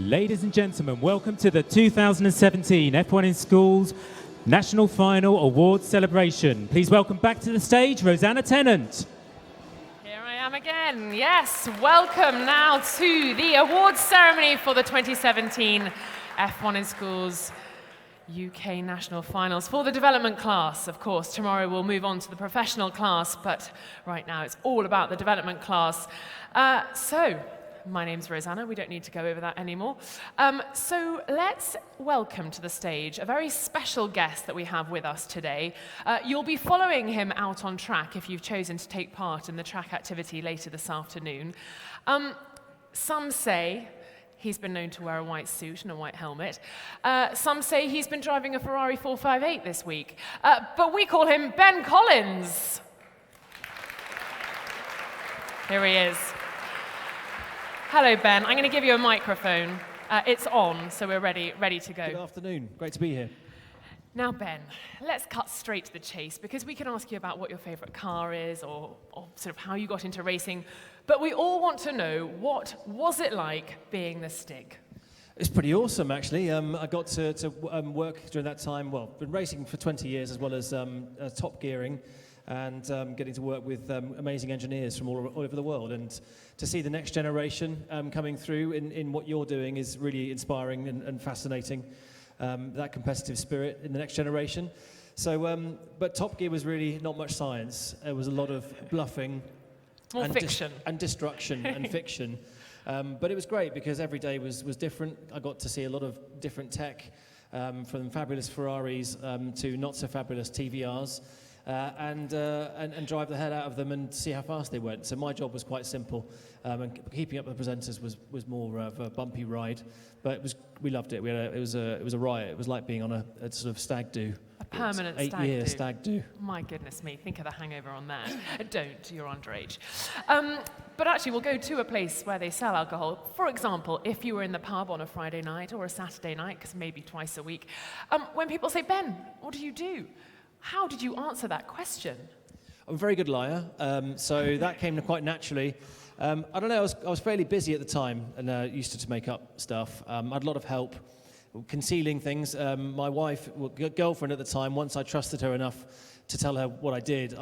Ladies and gentlemen, welcome to the 2017 F1 in Schools National Final Awards Celebration. Please welcome back to the stage Rosanna Tennant. Here I am again. Yes, welcome now to the awards ceremony for the 2017 F1 in Schools UK National Finals for the development class. Of course, tomorrow we'll move on to the professional class, but right now it's all about the development class. My name's Rosanna. We don't need to go over that anymore. So let's welcome to the stage a very special guest that we have with us today. You'll be following him out on track if you've chosen to take part in the track activity later this afternoon. Some say he's been known to wear a white suit and a white helmet. Some say he's been driving a Ferrari 458 this week. But we call him Ben Collins. Here he is. Hello, Ben. I'm going to give you a microphone. It's on, so we're ready to go. Good afternoon. Great to be here. Now, Ben, let's cut straight to the chase, because we can ask you about what your favorite car is or sort of how you got into racing, but we all want to know, what was it like being the Stig? It's pretty awesome, actually. I got to work during that time. Well, been racing for 20 years, as well as top gearing, and getting to work with amazing engineers from all over the world. And to see the next generation coming through in what you're doing is really inspiring and fascinating, that competitive spirit in the next generation. So, but Top Gear was really not much science. There was a lot of bluffing. More fiction. And destruction and fiction. But it was great because every day was different. I got to see a lot of different tech, from fabulous Ferraris to not so fabulous TVRs. And drive the head out of them and see how fast they went. So my job was quite simple, and keeping up with the presenters was more of a bumpy ride. But we loved it. It was a riot. It was like being on a sort of stag do. A permanent stag do. 8-year stag do. My goodness me, think of the hangover on that. Don't, you're underage. But actually, we'll go to a place where they sell alcohol. For example, if you were in the pub on a Friday night or a Saturday night, because maybe twice a week, when people say, Ben, what do you do? How did you answer that question? I'm a very good liar, so that came quite naturally. I don't know, I was fairly busy at the time and used to make up stuff. I had a lot of help concealing things. My wife, girlfriend at the time, once I trusted her enough to tell her what I did,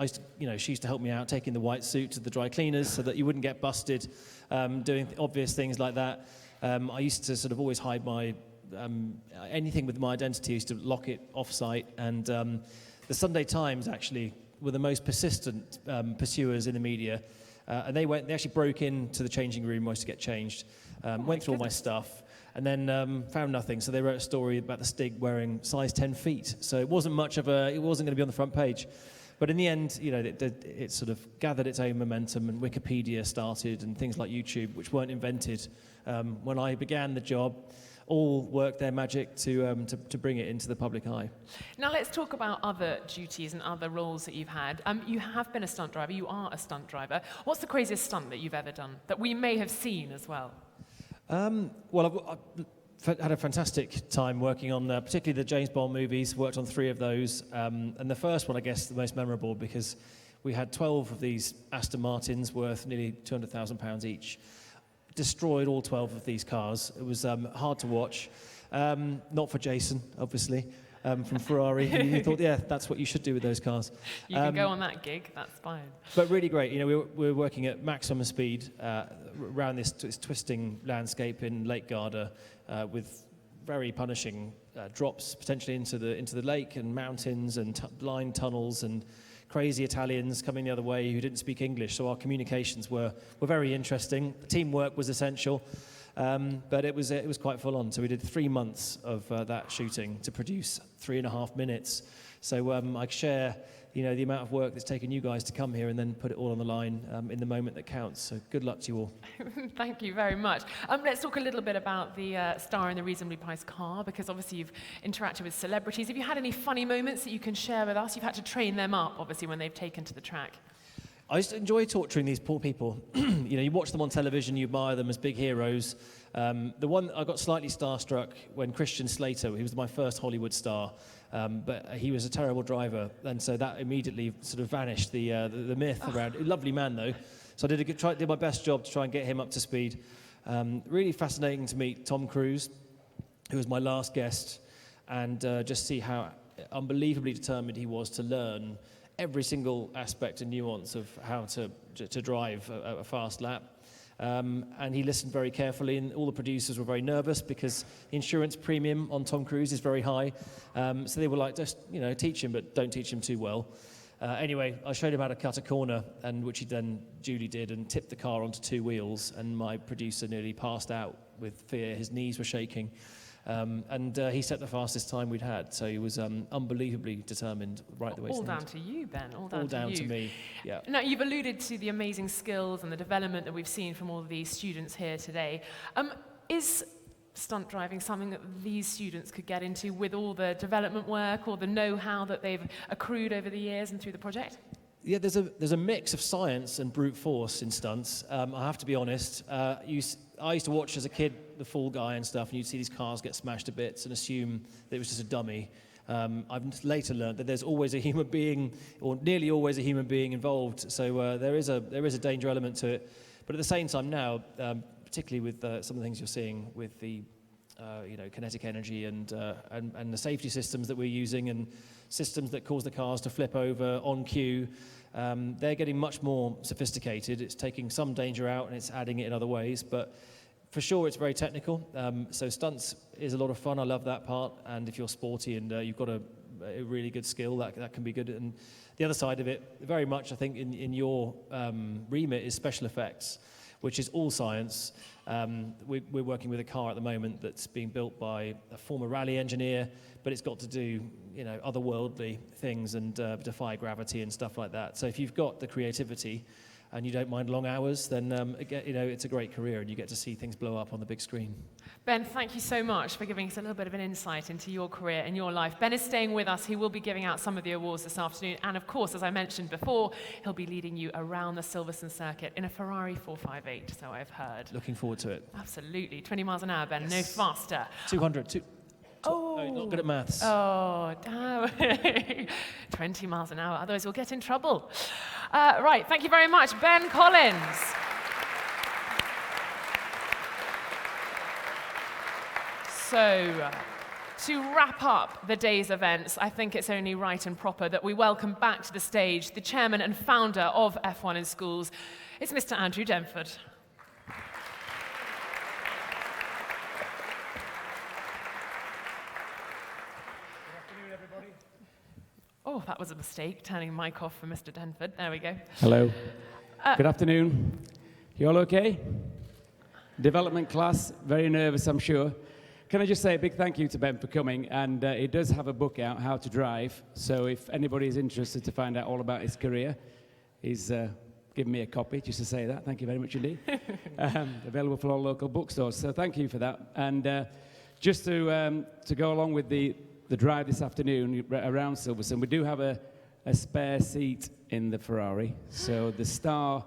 she used to help me out, taking the white suit to the dry cleaners so that you wouldn't get busted, doing obvious things like that. I used to sort of always hide my anything with my identity. I used to lock it off-site, and the Sunday Times actually were the most persistent pursuers in the media, and they actually broke into the changing room where I used to get changed, went through all my stuff, and then found nothing. So they wrote a story about the Stig wearing size 10 feet. So it wasn't going to be on the front page. But in the end, it sort of gathered its own momentum, and Wikipedia started, and things like YouTube, which weren't invented when I began the job, all worked their magic to bring it into the public eye. Now let's talk about other duties and other roles that you've had. You have been a stunt driver. You are a stunt driver. What's the craziest stunt that you've ever done that we may have seen as well? Well, I've had a fantastic time working on particularly the James Bond movies. Worked on 3 of those, and the first one, I guess, the most memorable because we had 12 of these Aston Martins worth nearly £200,000 each. Destroyed all 12 of these cars. It was hard to watch. Not for Jason, obviously, from Ferrari. He thought, yeah, that's what you should do with those cars. You can go on that gig, that's fine. But really great. We were working at maximum speed around this twisting landscape in Lake Garda with very punishing drops potentially into the lake and mountains and blind tunnels and crazy Italians coming the other way who didn't speak English, so our communications were very interesting. Teamwork was essential, but it was quite full on. So we did 3 months of that shooting to produce 3.5 minutes. So I share, the amount of work that's taken you guys to come here and then put it all on the line in the moment that counts. So good luck to you all. Thank you very much. Let's talk a little bit about the star in the reasonably priced car, because obviously you've interacted with celebrities. Have you had any funny moments that you can share with us? You've had to train them up, obviously, when they've taken to the track. I used to enjoy torturing these poor people. You watch them on television, you admire them as big heroes. The one I got slightly starstruck when Christian Slater, he was my first Hollywood star, but he was a terrible driver, and so that immediately sort of vanished the myth around. Lovely man though, so I did my best job to try and get him up to speed. Really fascinating to meet Tom Cruise, who was my last guest, and just see how unbelievably determined he was to learn every single aspect and nuance of how to drive a fast lap. And he listened very carefully, and all the producers were very nervous because the insurance premium on Tom Cruise is very high. So they were like, just, teach him, but don't teach him too well. Anyway, I showed him how to cut a corner, and which he then duly did, and tipped the car onto 2 wheels, and my producer nearly passed out with fear. His knees were shaking. And he set the fastest time we'd had, so he was unbelievably determined right the way All to the down end. to you, Ben. All All down down to to you. me, yeah. Now, you've alluded to the amazing skills and the development that we've seen from all of these students here today. Is stunt driving something that these students could get into with all the development work or the know-how that they've accrued over the years and through the project? Yeah, there's a mix of science and brute force in stunts. I have to be honest. I used to watch as a kid The Fall Guy and stuff, and you'd see these cars get smashed to bits and assume that it was just a dummy. I've later learned that there's always a human being, or nearly always a human being involved. So there is a danger element to it. But at the same time now, particularly with some of the things you're seeing with the kinetic energy and the safety systems that we're using and systems that cause the cars to flip over on cue, they're getting much more sophisticated. It's taking some danger out and it's adding it in other ways, but for sure it's very technical. So stunts is a lot of fun. I love that part, and if you're sporty and you've got a really good skill, that can be good. And the other side of it, very much I think in your remit, is special effects, which is all science. We're working with a car at the moment that's being built by a former rally engineer, but it's got to do otherworldly things and defy gravity and stuff like that. So if you've got the creativity and you don't mind long hours, then it's a great career, and you get to see things blow up on the big screen. Ben, thank you so much for giving us a little bit of an insight into your career and your life. Ben is staying with us. He will be giving out some of the awards this afternoon. And of course, as I mentioned before, he'll be leading you around the Silverstone circuit in a Ferrari 458, so I've heard. Looking forward to it. Absolutely. 20 miles an hour, Ben, Yes. No faster. 200. Oh, not good at maths. Oh, damn. 20 miles an hour, otherwise we'll get in trouble. Right, thank you very much, Ben Collins. So, to wrap up the day's events, I think it's only right and proper that we welcome back to the stage the chairman and founder of F1 in Schools. It's Mr. Andrew Denford. Oh, that was a mistake, turning mic off for Mr. Denford. There we go. Hello. Good afternoon. You all okay? Development class, very nervous, I'm sure. Can I just say a big thank you to Ben for coming, and he does have a book out, How to Drive, so if anybody is interested to find out all about his career, he's given me a copy just to say that. Thank you very much indeed. Available for all local bookstores, so thank you for that. And just to go along with the drive this afternoon around Silverstone, we do have a spare seat in the Ferrari, so the star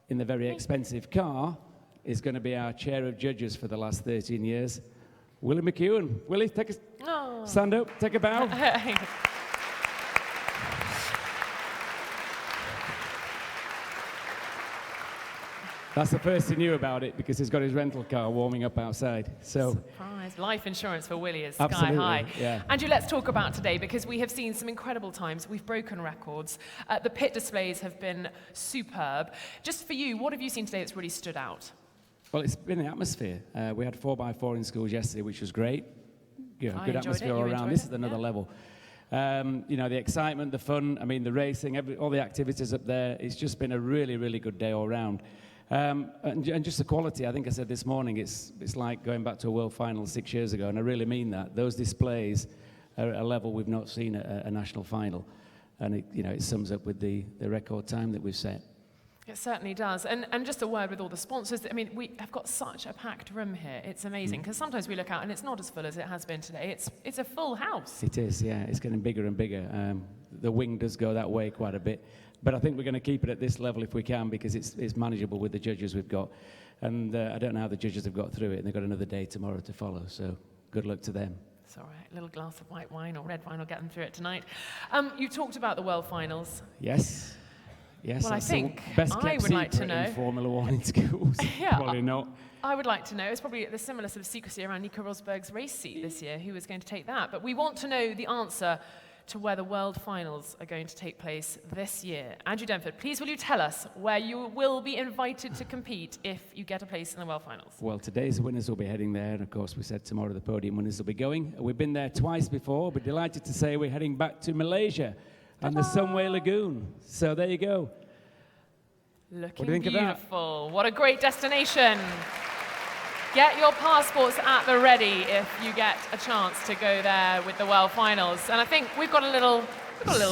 in the very expensive car is going to be our chair of judges for the last 13 years. Willie McEwen. Willie, stand up, take a bow. That's the first he knew about it because he's got his rental car warming up outside. So, surprise. Life insurance for Willie is absolutely, sky high. Yeah. Andrew, let's talk about today because we have seen some incredible times. We've broken records. The pit displays have been superb. Just for you, what have you seen today that's really stood out? Well, it's been the atmosphere. We had 4x4 in schools yesterday, which was great. I Good enjoyed atmosphere it. all You around. enjoyed This it? is another Yeah. level. The excitement, the fun, the racing, all the activities up there. It's just been a really, really good day all round. And just the quality, I think I said this morning, it's like going back to a world final 6 years ago, and I really mean that. Those displays are at a level we've not seen at a national final. And it sums up with the record time that we've set. It certainly does. And just a word with all the sponsors. We have got such a packed room here. It's amazing because sometimes we look out and it's not as full as it has been today. It's a full house. It is, yeah. It's getting bigger and bigger. The wing does go that way quite a bit. But I think we're going to keep it at this level if we can because it's manageable with the judges we've got. And I don't know how the judges have got through it. And they've got another day tomorrow to follow. So good luck to them. It's all right. A little glass of white wine or red wine will get them through it tonight. You talked about the World Finals. Yes. Yes, Well, I that's the think best I kept would like to secret know. in Formula One in schools. Yeah. Probably not. I would like to know, it's probably the similar sort of secrecy around Nico Rosberg's race seat this year, who is going to take that. But we want to know the answer to where the World Finals are going to take place this year. Andrew Denford, please will you tell us where you will be invited to compete if you get a place in the World Finals? Well, today's winners will be heading there, and of course we said tomorrow the podium winners will be going. We've been there twice before, but delighted to say we're heading back to Malaysia and the Sunway Lagoon. So there you go. Looking do you think of that? beautiful. What a great destination. Get your passports at the ready if you get a chance to go there with the World Finals. And I think we've got a little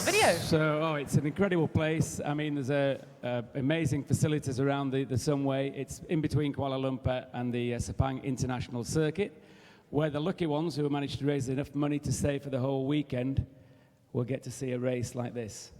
video. So, it's an incredible place. I mean, there's amazing facilities around the Sunway. It's in between Kuala Lumpur and the Sepang International Circuit, where the lucky ones who managed to raise enough money to stay for the whole weekend will get to see a race like this.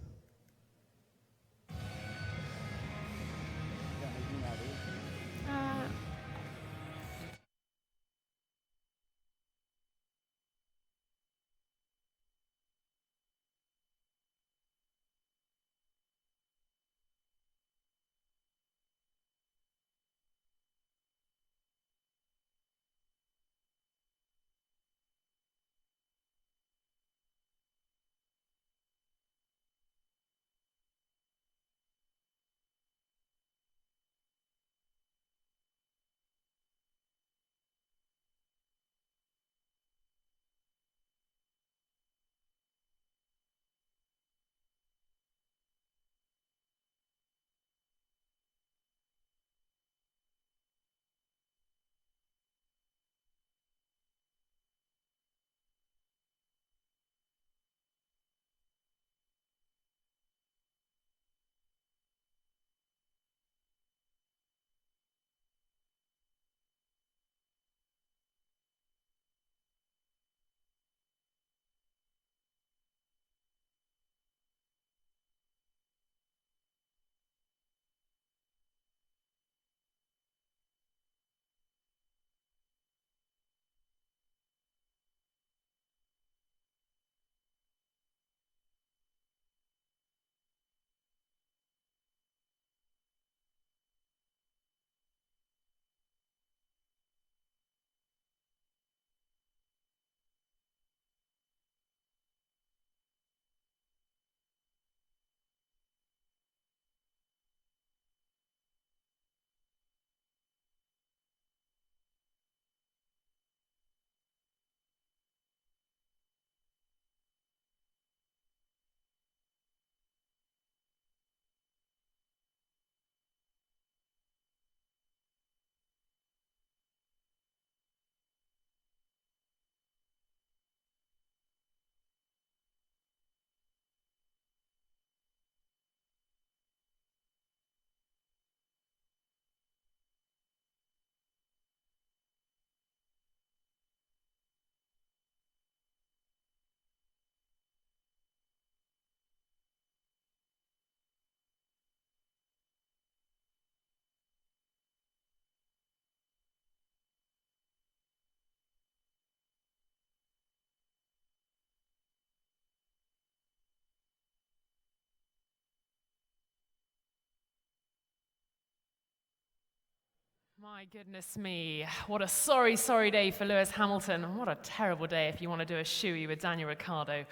My goodness me, what a sorry, sorry day for Lewis Hamilton. And what a terrible day if you want to do a shoey with Daniel Ricciardo.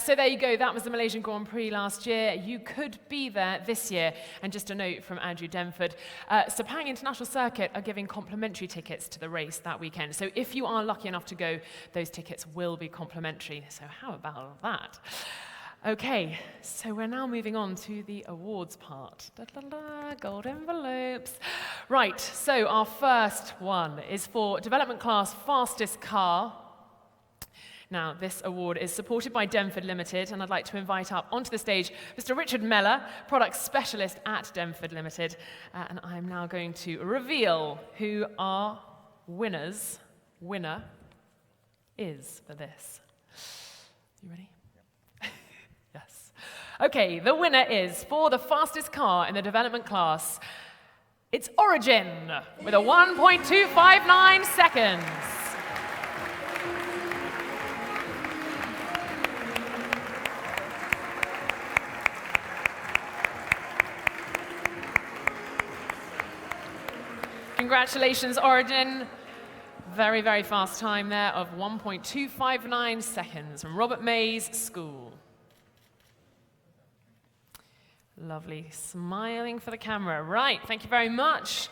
So there you go, that was the Malaysian Grand Prix last year. You could be there this year. And just a note from Andrew Denford, Sepang International Circuit are giving complimentary tickets to the race that weekend. So if you are lucky enough to go, those tickets will be complimentary. So how about that? Okay, so we're now moving on to the awards part. Gold envelopes. Right, so our first one is for Development Class Fastest Car. Now, this award is supported by Denford Limited, and I'd like to invite up onto the stage Mr. Richard Meller, Product Specialist at Denford Limited. And I'm now going to reveal who our winner is for this. You ready? Yes. Okay, the winner is, for the fastest car in the development class, it's Origin with a 1.259 seconds. Congratulations, Origin. Very, very fast time there of 1.259 seconds from Robert Mays School. Lovely, smiling for the camera. Right, thank you very much.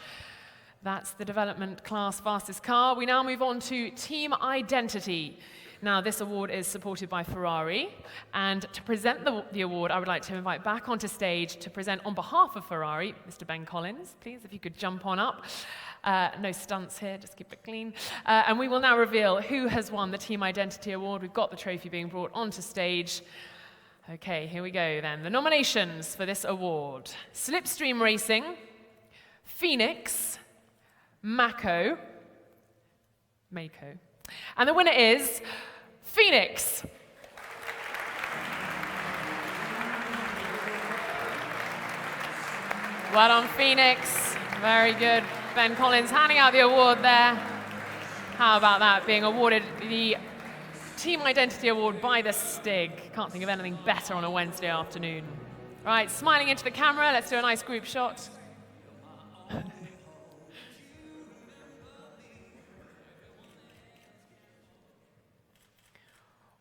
That's the development class fastest car. We now move on to Team Identity. Now, this award is supported by Ferrari, and to present the award, I would like to invite back onto stage to present on behalf of Ferrari, Mr. Ben Collins, please, if you could jump on up. No stunts here, just keep it clean. And we will now reveal who has won the Team Identity Award. We've got the trophy being brought onto stage. Okay, here we go then. The nominations for this award: Slipstream Racing, Phoenix, Mako, and the winner is Phoenix. Well done, Phoenix. Very good. Ben Collins handing out the award there. How about that, being awarded the Team Identity Award by the Stig. Can't think of anything better on a Wednesday afternoon. Right, smiling into the camera. Let's do a nice group shot.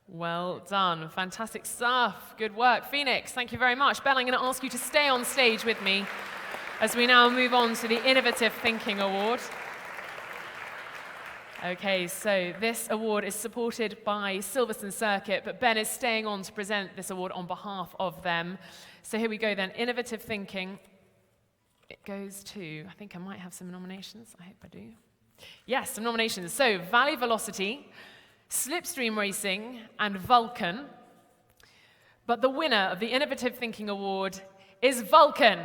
Well done. Fantastic stuff. Good work, Phoenix. Thank you very much. Ben, I'm going to ask you to stay on stage with me as we now move on to the Innovative Thinking Award. Okay, so this award is supported by Silverstone Circuit, but Ben is staying on to present this award on behalf of them. So here we go then. Innovative Thinking. It goes to, I think I might have some nominations. I hope I do. Yes, some nominations. So Valley Velocity, Slipstream Racing, and Vulcan. But the winner of the Innovative Thinking Award is Vulcan.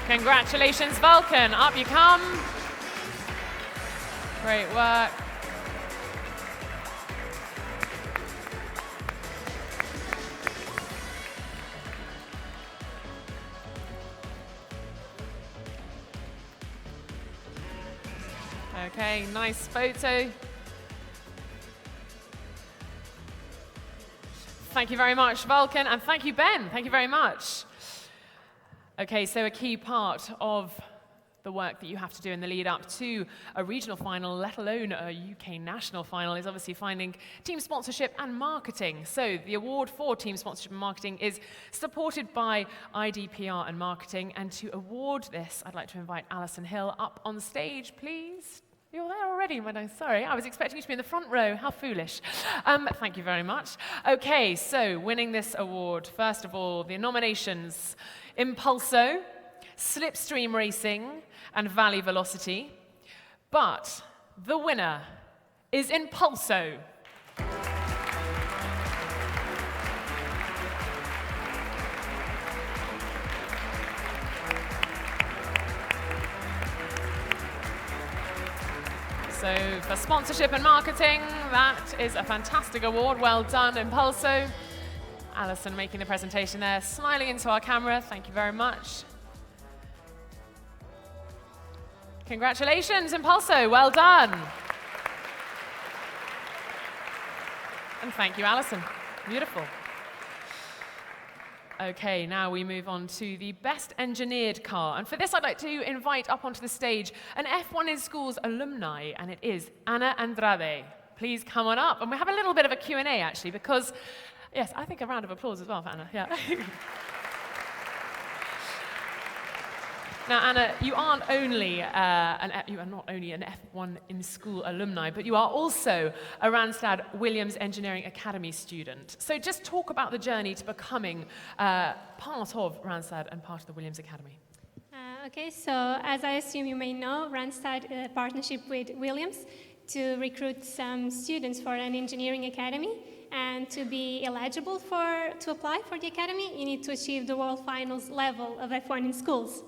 Congratulations, Vulcan. Up you come. Great work. Okay, nice photo. Thank you very much, Vulcan, and thank you, Ben. Thank you very much. Okay, so a key part of the work that you have to do in the lead up to a regional final, let alone a UK national final, is obviously finding team sponsorship and marketing. So the award for team sponsorship and marketing is supported by IDPR and marketing. And to award this, I'd like to invite Alison Hill up on stage, please. You're there already, Madam. Sorry, I was expecting you to be in the front row. How foolish. Thank you very much. Okay, so winning this award, first of all, the nominations: Impulso, Slipstream Racing, and Valley Velocity. But the winner is Impulso. So for sponsorship and marketing, that is a fantastic award. Well done, Impulso. Alison making the presentation there, smiling into our camera. Thank you very much. Congratulations, Impulso. Well done. And thank you, Alison. Beautiful. Okay, now we move on to the best engineered car. And for this, I'd like to invite up onto the stage an F1 in Schools alumni, and it is Ana Andrade. Please come on up. And we have a little bit of a Q&A, actually, because, yes, I think a round of applause as well for Anna. Yeah. Now, Anna, you are not only an F1 in School alumni, but you are also a Randstad Williams Engineering Academy student. So just talk about the journey to becoming part of Randstad and part of the Williams Academy. Okay, so as I assume you may know, Randstad partnership with Williams to recruit some students for an engineering academy. And to be eligible to apply for the academy, you need to achieve the World Finals level of F1 in Schools.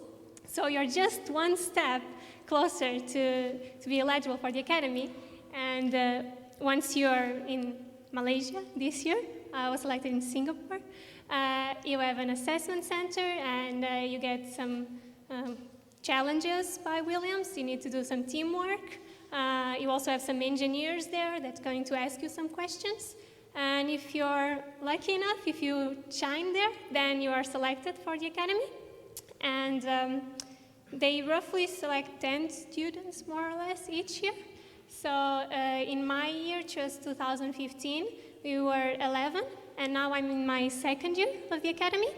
So you're just one step closer to be eligible for the academy. And once you're in Malaysia this year, I was selected in Singapore, you have an assessment center and you get some challenges by Williams. You need to do some teamwork. You also have some engineers there that's going to ask you some questions. And if you're lucky enough, if you shine there, then you are selected for the academy. And they roughly select 10 students, more or less, each year. So in my year, which was 2015, we were 11, and now I'm in my second year of the academy.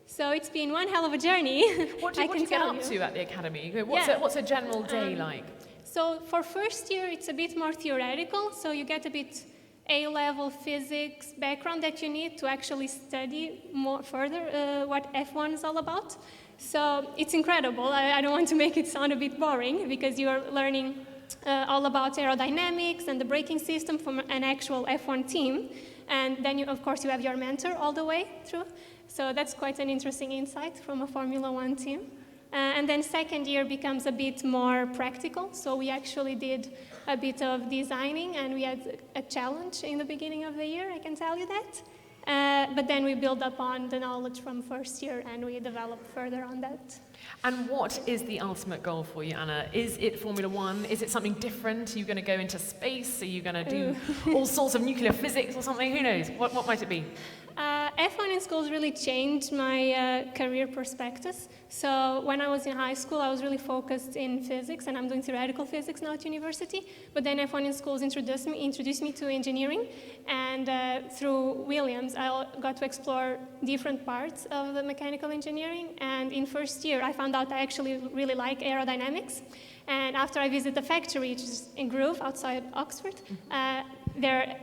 So it's been one hell of a journey. What do you get up to at the academy? What's a general day like? So for first year, it's a bit more theoretical. So you get a bit A-level physics background that you need to actually study more further what F1 is all about. So it's incredible. I don't want to make it sound a bit boring because you are learning all about aerodynamics and the braking system from an actual F1 team. And then, of course, you have your mentor all the way through. So that's quite an interesting insight from a Formula One team. And then second year becomes a bit more practical. So we actually did a bit of designing, and we had a challenge in the beginning of the year, I can tell you that. But then we build up on the knowledge from first year, and we develop further on that. And what is the ultimate goal for you, Anna? Is it Formula One? Is it something different? Are you going to go into space? Are you going to do all sorts of nuclear physics or something? Who knows? What might it be? F1 in schools really changed my career perspectives. So when I was in high school, I was really focused in physics, and I'm doing theoretical physics now at university. But then F1 in schools introduced me to engineering, and through Williams, I got to explore different parts of the mechanical engineering. And in first year, I found out I actually really like aerodynamics. And after I visited the factory, which is in Grove outside Oxford, their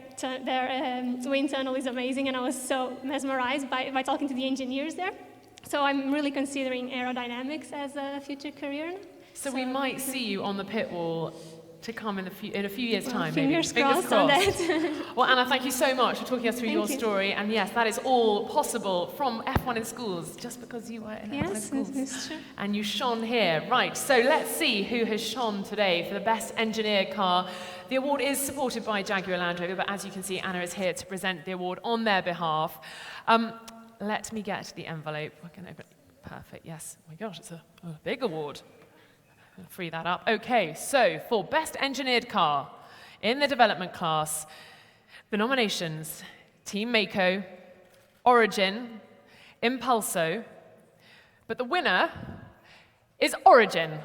wind tunnel is amazing, and I was so mesmerized by talking to the engineers there. So I'm really considering aerodynamics as a future career. So we might see you on the pit wall to come in a few years' time, maybe. Fingers crossed on that. Well, Anna, thank you so much for talking us through your story. And yes, that is all possible from F1 in schools, just because you were in F1 in schools. Yes, that's true. And you shone here. Right, so let's see who has shone today for the best engineered car. The award is supported by Jaguar Land Rover, but as you can see, Anna is here to present the award on their behalf. Let me get the envelope. I can open it. Perfect, yes. Oh my gosh, it's a big award. Free that up. Okay, so for Best Engineered Car in the development class, the nominations: Team Mako, Origin, Impulso, but the winner is Origin.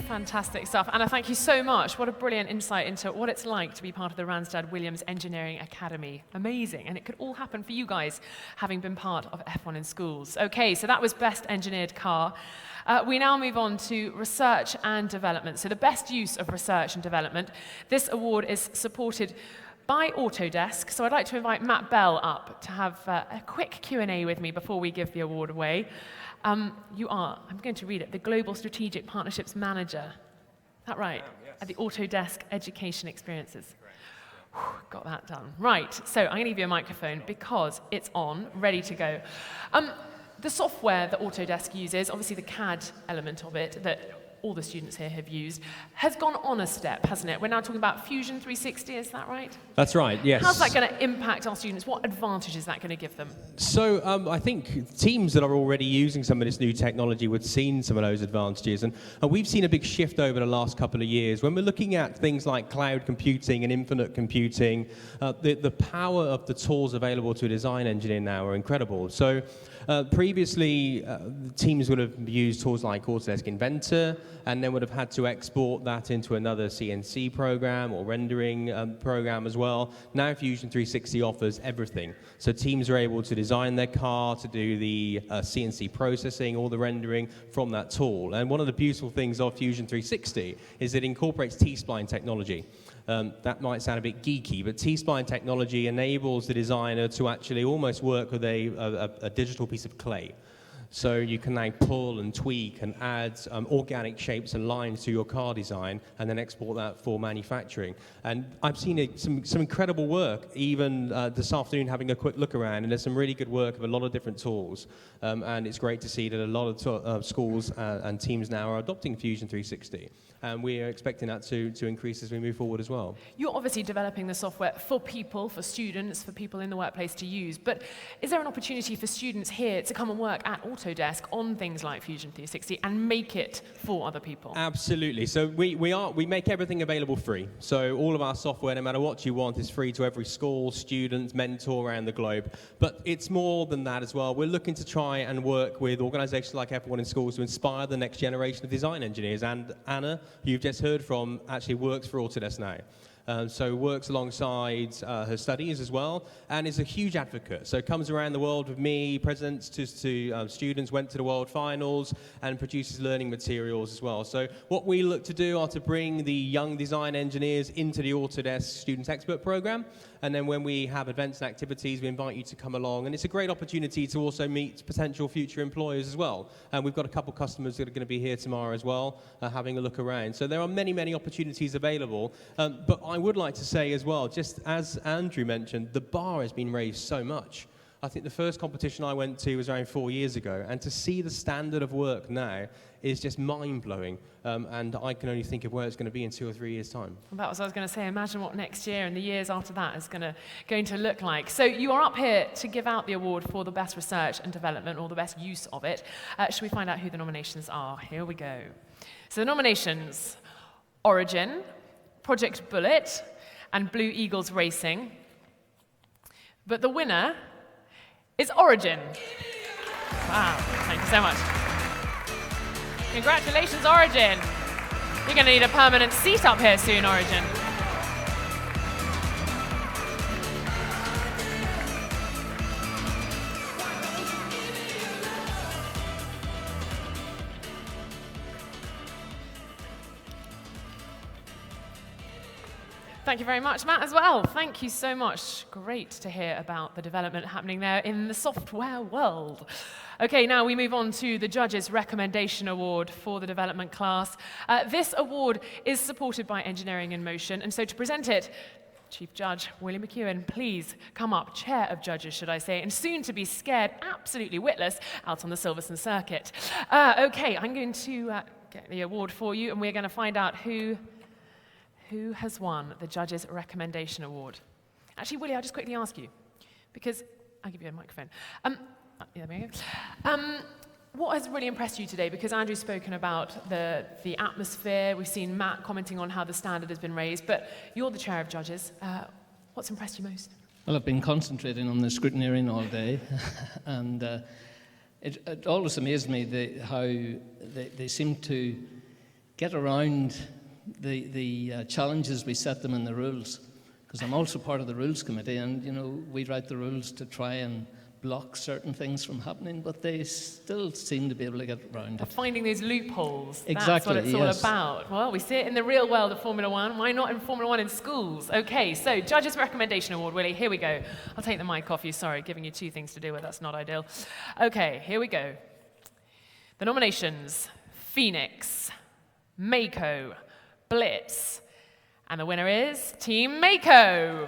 Fantastic stuff. Anna, thank you so much. What a brilliant insight into what it's like to be part of the Randstad Williams Engineering Academy. Amazing. And it could all happen for you guys, having been part of F1 in schools. Okay, so that was Best Engineered Car. We now move on to research and development. So the best use of research and development. This award is supported by Autodesk. So I'd like to invite Matt Bell up to have a quick Q&A with me before we give the award away. You are, I'm going to read it, the Global Strategic Partnerships Manager. Is that right? Yes. At the Autodesk Education Experiences. Whew, got that done. Right, so I'm going to give you a microphone because it's on, ready to go. The software that Autodesk uses, obviously the CAD element of it that all the students here have used, has gone on a step, hasn't it? We're now talking about Fusion 360, is that right? That's right, yes. How's that going to impact our students? What advantage is that going to give them? So I think teams that are already using some of this new technology would have seen some of those advantages. And we've seen a big shift over the last couple of years. When we're looking at things like cloud computing and infinite computing, the power of the tools available to a design engineer now are incredible. So previously, teams would have used tools like Autodesk Inventor, and then would have had to export that into another CNC program or rendering program as well. Now Fusion 360 offers everything. So teams are able to design their car, to do the CNC processing, all the rendering from that tool. And one of the beautiful things of Fusion 360 is it incorporates T-spline technology. That might sound a bit geeky, but T-spline technology enables the designer to actually almost work with a digital piece of clay. So you can now pull and tweak and add organic shapes and lines to your car design and then export that for manufacturing. And I've seen some incredible work, even this afternoon having a quick look around, and there's some really good work of a lot of different tools. And it's great to see that a lot of schools and teams now are adopting Fusion 360. And we are expecting that to increase as we move forward as well. You're obviously developing the software for people, for students, for people in the workplace to use, but is there an opportunity for students here to come and work at Autodesk on things like Fusion 360 and make it for other people? Absolutely. So we make everything available free. So all of our software, no matter what you want, is free to every school, student, mentor around the globe. But it's more than that as well. We're looking to try and work with organizations like F1 in Schools to inspire the next generation of design engineers. And Anna, who you've just heard from, actually works for Autodesk now. So works alongside her studies as well, and is a huge advocate. So comes around the world with me, presents to students, went to the World Finals, and produces learning materials as well. So what we look to do are to bring the young design engineers into the Autodesk Student Expert Program, and then when we have events and activities, we invite you to come along, and it's a great opportunity to also meet potential future employers as well. And we've got a couple customers that are going to be here tomorrow as well, having a look around. So there are many, many opportunities available, but I would like to say as well, just as Andrew mentioned, the bar has been raised so much. I think the first competition I went to was around 4 years ago, and to see the standard of work now is just mind-blowing, and I can only think of where it's going to be in 2 or 3 years' time. Well, that was what I was going to say. Imagine what next year and the years after that is going to look like. So you are up here to give out the award for the best research and development, or the best use of it. Should we find out who the nominations are? Here we go. So the nominations: Origin, Project Bullet, and Blue Eagles Racing. But the winner is Origin. Wow, thank you so much. Congratulations, Origin. You're going to need a permanent seat up here soon, Origin. Thank you very much, Matt, as well. Thank you so much. Great to hear about the development happening there in the software world. Okay, now we move on to the Judges' Recommendation Award for the development class. This award is supported by Engineering in Motion, and so to present it, Chief Judge William McEwen, please come up, Chair of Judges, should I say, and soon to be scared absolutely witless out on the Silverstone circuit. Okay, I'm going to get the award for you, and we're going to find out who has won the Judges' Recommendation Award. Actually, Willie, I'll just quickly ask you, because I'll give you a microphone. Yeah, there we go. What has really impressed you today? Because Andrew's spoken about the atmosphere. We've seen Matt commenting on how the standard has been raised, but you're the Chair of Judges. What's impressed you most? Well, I've been concentrating on the scrutineering all day, and it always amazed me how they seem to get around the challenges we set them in the rules, because I'm also part of the rules committee, and we write the rules to try and block certain things from happening, but they still seem to be able to get around it. Finding these loopholes. Exactly, that's what it's all yes. about. Well, we see it in the real world of Formula One. Why not in Formula One in schools? Okay, so Judges' Recommendation Award, Willie, here we go. I'll take the mic off you. Sorry, giving you 2 things to deal with. That's not ideal. Okay, here we go. The nominations: Phoenix, Mako, Blitz, and the winner is Team Mako.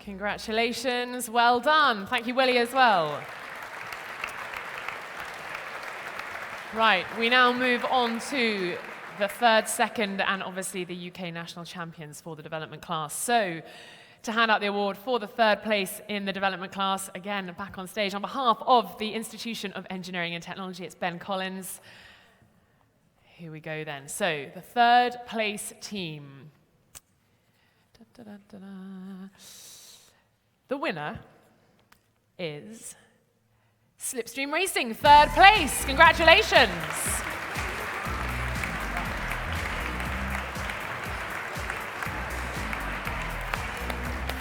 Congratulations, well done. Thank you, Willie, as well. Right, we now move on to the third, second, and obviously the UK national champions for the development class. So, to hand out the award for the third place in the development class, again, back on stage, on behalf of the Institution of Engineering and Technology, it's Ben Collins. Here we go then. So, the third place team. The winner is Slipstream Racing, 3rd place. Congratulations.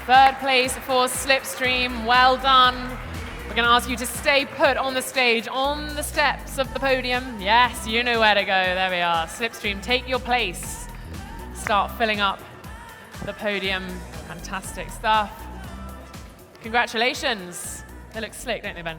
Third place for Slipstream. Well done. We're going to ask you to stay put on the stage, on the steps of the podium. Yes, you know where to go. There we are. Slipstream, take your place. Start filling up the podium. Fantastic stuff. Congratulations. They look slick, don't they, Ben?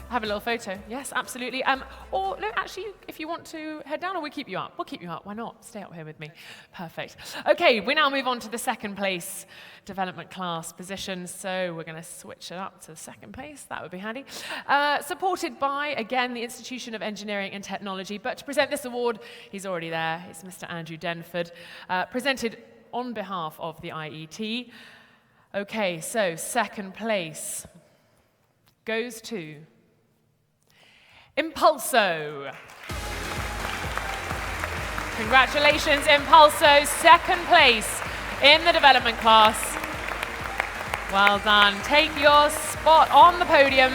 Have a little photo. Yes, absolutely. Or no, actually, if you want to head down, or we keep you up. We'll keep you up. Why not? Stay up here with me. Perfect. Okay, we now move on to the 2nd place development class position. So we're going to switch it up to 2nd place. That would be handy. Supported by, again, the Institution of Engineering and Technology. But to present this award, he's already there. It's Mr. Andrew Denford, presented on behalf of the IET. Okay, so 2nd place goes to Impulso. Congratulations, Impulso, 2nd place in the development class. Well done. Take your spot on the podium.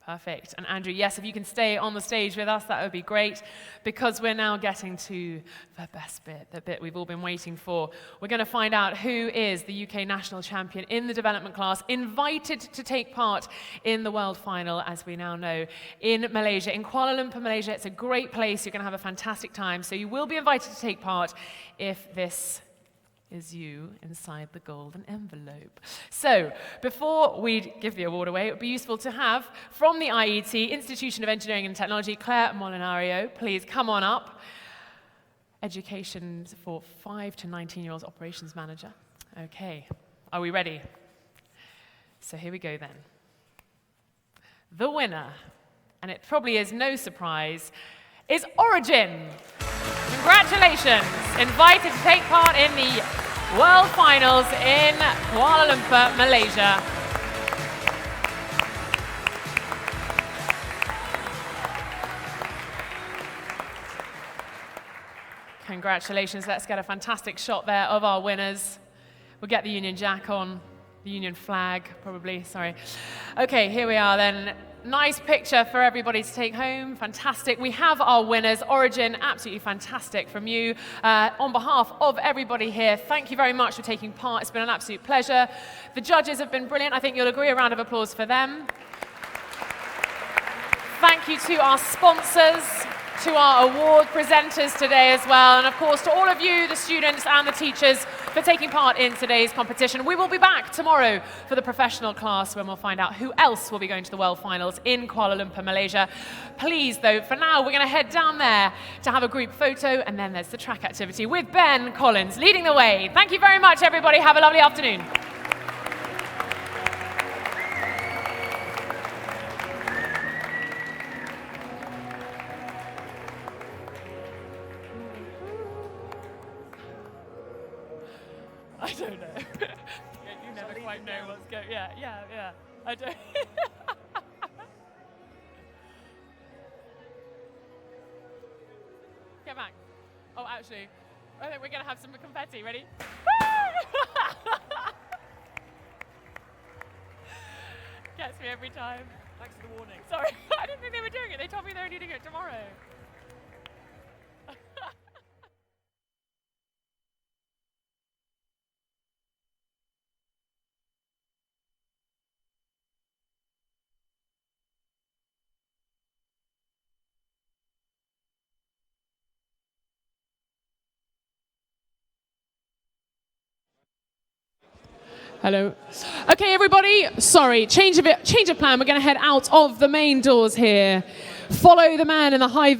Perfect. And Andrew, yes, if you can stay on the stage with us, that would be great, because we're now getting to the best bit, the bit we've all been waiting for. We're going to find out who is the UK national champion in the development class, invited to take part in the world final, as we now know, in Malaysia, in Kuala Lumpur, Malaysia. It's a great place. You're going to have a fantastic time. So you will be invited to take part if this is you inside the golden envelope. So, before we give the award away, it would be useful to have, from the IET, Institution of Engineering and Technology, Claire Molinario, please come on up. Education for 5 to 19-year-olds operations manager. Okay, are we ready? So here we go then. The winner, and it probably is no surprise, is Origin. Congratulations, invited to take part in the World Finals in Kuala Lumpur, Malaysia. Congratulations, let's get a fantastic shot there of our winners. We'll get the Union Jack on, the Union flag, probably, sorry. Okay, here we are then. Nice picture for everybody to take home. Fantastic. We have our winners. Origin, absolutely fantastic from you. On behalf of everybody here, thank you very much for taking part. It's been an absolute pleasure. The judges have been brilliant. I think you'll agree. A round of applause for them. Thank you to our sponsors, to our award presenters today as well, and of course to all of you, the students and the teachers, for taking part in today's competition. We will be back tomorrow for the professional class, when we'll find out who else will be going to the World Finals in Kuala Lumpur, Malaysia. Please, though, for now, we're going to head down there to have a group photo, and then there's the track activity with Ben Collins leading the way. Thank you very much, everybody. Have a lovely afternoon. I don't know. You never quite know what's going. Yeah. I don't. Get back. Oh, actually, I think we're gonna have some confetti. Ready? Gets me every time. Thanks for the warning. Sorry, I didn't think they were doing it. They told me they were doing it tomorrow. Hello. Okay, everybody. Sorry, change of plan. We're going to head out of the main doors here. Follow the man in the high.